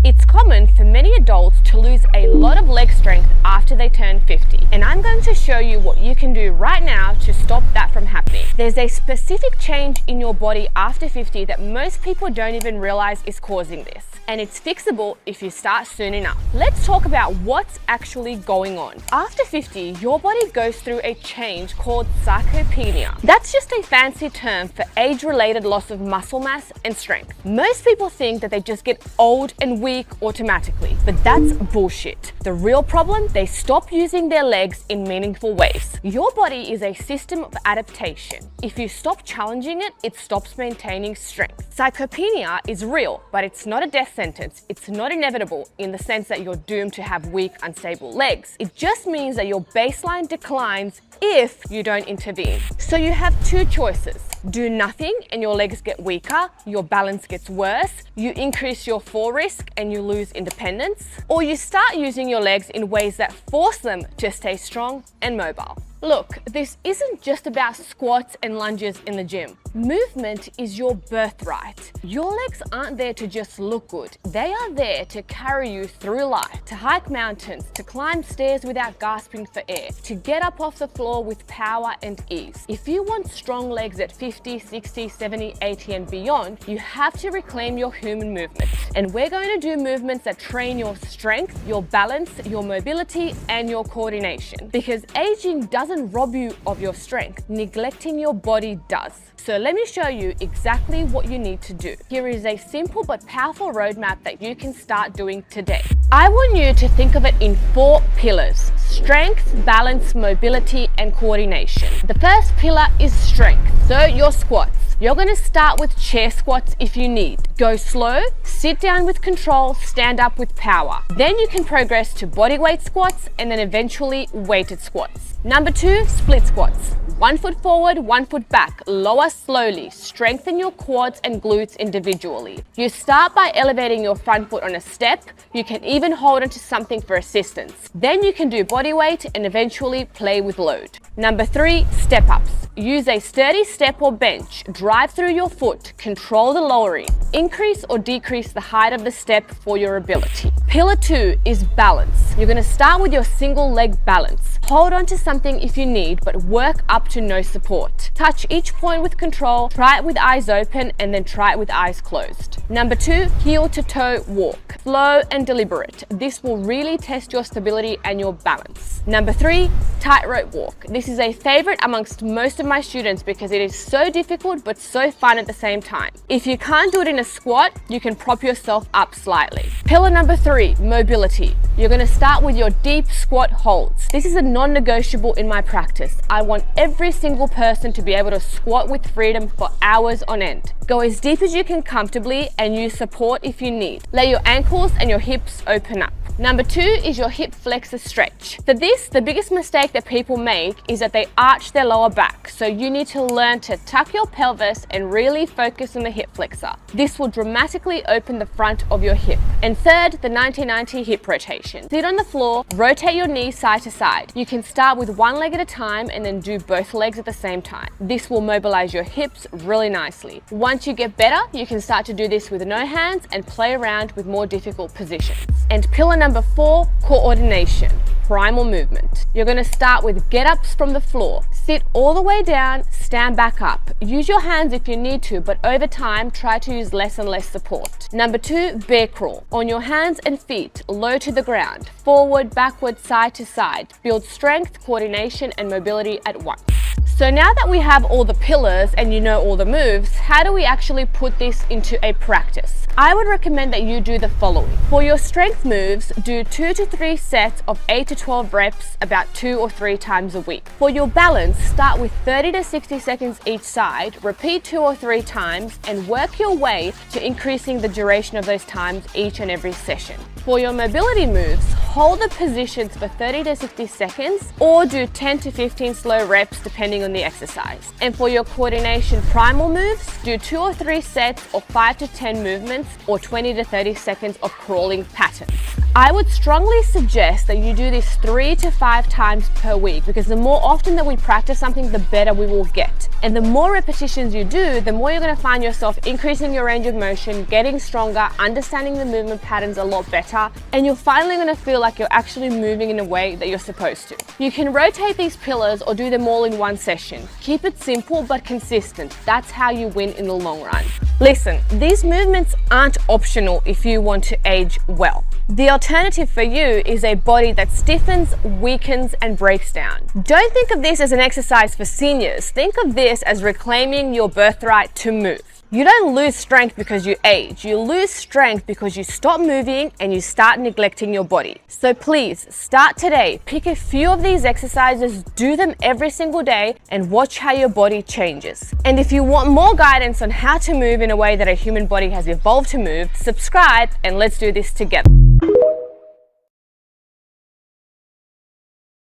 It's common for many adults to lose a lot of leg strength after they turn 50, and I'm going to show you what you can do right now to stop that from happening. There's a specific change in your body after 50 that most people don't even realize is causing this, and it's fixable if you start soon enough. Let's talk about what's actually going on. After 50, your body goes through a change called sarcopenia. That's just a fancy term for age-related loss of muscle mass and strength. Most people think that they just get old and weak automatically, but that's bullshit. The real problem, they stop using their legs in meaningful ways. Your body is a system of adaptation. If you stop challenging it, it stops maintaining strength. Sarcopenia is real, but it's not a death sentence. It's not inevitable in the sense that you're doomed to have weak, unstable legs. It just means that your baseline declines if you don't intervene. So you have two choices. Do nothing and your legs get weaker, your balance gets worse, you increase your fall risk and you lose independence, or you start using your legs in ways that force them to stay strong and mobile. Look, this isn't just about squats and lunges in the gym. Movement is your birthright. Your legs aren't there to just look good. They are there to carry you through life, to hike mountains, to climb stairs without gasping for air, to get up off the floor with power and ease. If you want strong legs at 50, 60, 70, 80 and beyond, you have to reclaim your human movement. And we're going to do movements that train your strength, your balance, your mobility, and your coordination. Because aging doesn't rob you of your strength, neglecting your body does. So let me show you exactly what you need to do. Here is a simple but powerful roadmap that you can start doing today. I want you to think of it in 4 pillars: strength, balance, mobility, and coordination. The first pillar is strength, so your squats. You're going to start with chair squats if you need. Go slow, sit down with control, stand up with power. Then you can progress to bodyweight squats and then eventually weighted squats. Number 2, split squats. 1 foot forward, 1 foot back. Lower slowly. Strengthen your quads and glutes individually. You start by elevating your front foot on a step. You can even hold onto something for assistance. Then you can do body weight and eventually play with load. Number 3, step ups. Use a sturdy step or bench. Drive through your foot. Control the lowering. Increase or decrease the height of the step for your ability. Pillar 2 is balance. You're going to start with your single leg balance. Hold on to something if you need, but work up to no support. Touch each point with control, try it with eyes open, and then try it with eyes closed. Number 2, heel to toe walk. Slow and deliberate. This will really test your stability and your balance. Number 3, tightrope walk. This is a favorite amongst most of my students because it is so difficult but so fun at the same time. If you can't do it in a squat, you can prop yourself up slightly. Pillar number 3, mobility. You're going to start with your deep squat holds. This is a non-negotiable in my practice. I want every single person to be able to squat with freedom for hours on end. Go as deep as you can comfortably and use support if you need. Let your ankles and your hips open up. Number 2 is your hip flexor stretch. For this, the biggest mistake that people make is that they arch their lower back. So you need to learn to tuck your pelvis and really focus on the hip flexor. This will dramatically open the front of your hip. And third, the 90-90 hip rotation. Sit on the floor, rotate your knees side to side. You can start with one leg at a time and then do both legs at the same time. This will mobilize your hips really nicely. Once you get better, you can start to do this with no hands and play around with more difficult positions. And pillar number 4, coordination. Primal movement. You're going to start with get-ups from the floor. Sit all the way down, stand back up. Use your hands if you need to, but over time, try to use less and less support. Number 2, bear crawl. On your hands and feet, low to the ground. Forward, backward, side to side. Build strength, coordination, and mobility at once. So now that we have all the pillars and you know all the moves, how do we actually put this into a practice? I would recommend that you do the following. For your strength moves, do 2 to 3 sets of 8 to 12 reps about 2 or 3 times a week. For your balance, start with 30 to 60 seconds each side, repeat 2 or 3 times, and work your way to increasing the duration of those times each and every session. For your mobility moves, hold the positions for 30 to 60 seconds or do 10 to 15 slow reps depending on the exercise. And for your coordination primal moves, do 2 or 3 sets of 5 to 10 movements or 20 to 30 seconds of crawling patterns. I would strongly suggest that you do this 3 to 5 times per week, because the more often that we practice something, the better we will get. And the more repetitions you do, the more you're going to find yourself increasing your range of motion, getting stronger, understanding the movement patterns a lot better, and you're finally going to feel like you're actually moving in a way that you're supposed to. You can rotate these pillars or do them all in one session. Keep it simple but consistent. That's how you win in the long run. Listen, these movements aren't optional if you want to age well. The alternative for you is a body that stiffens, weakens, and breaks down. Don't think of this as an exercise for seniors. Think of this as reclaiming your birthright to move. You don't lose strength because you age. You lose strength because you stop moving and you start neglecting your body. So please, start today. Pick a few of these exercises, do them every single day, and watch how your body changes. And if you want more guidance on how to move in a way that a human body has evolved to move, subscribe and let's do this together.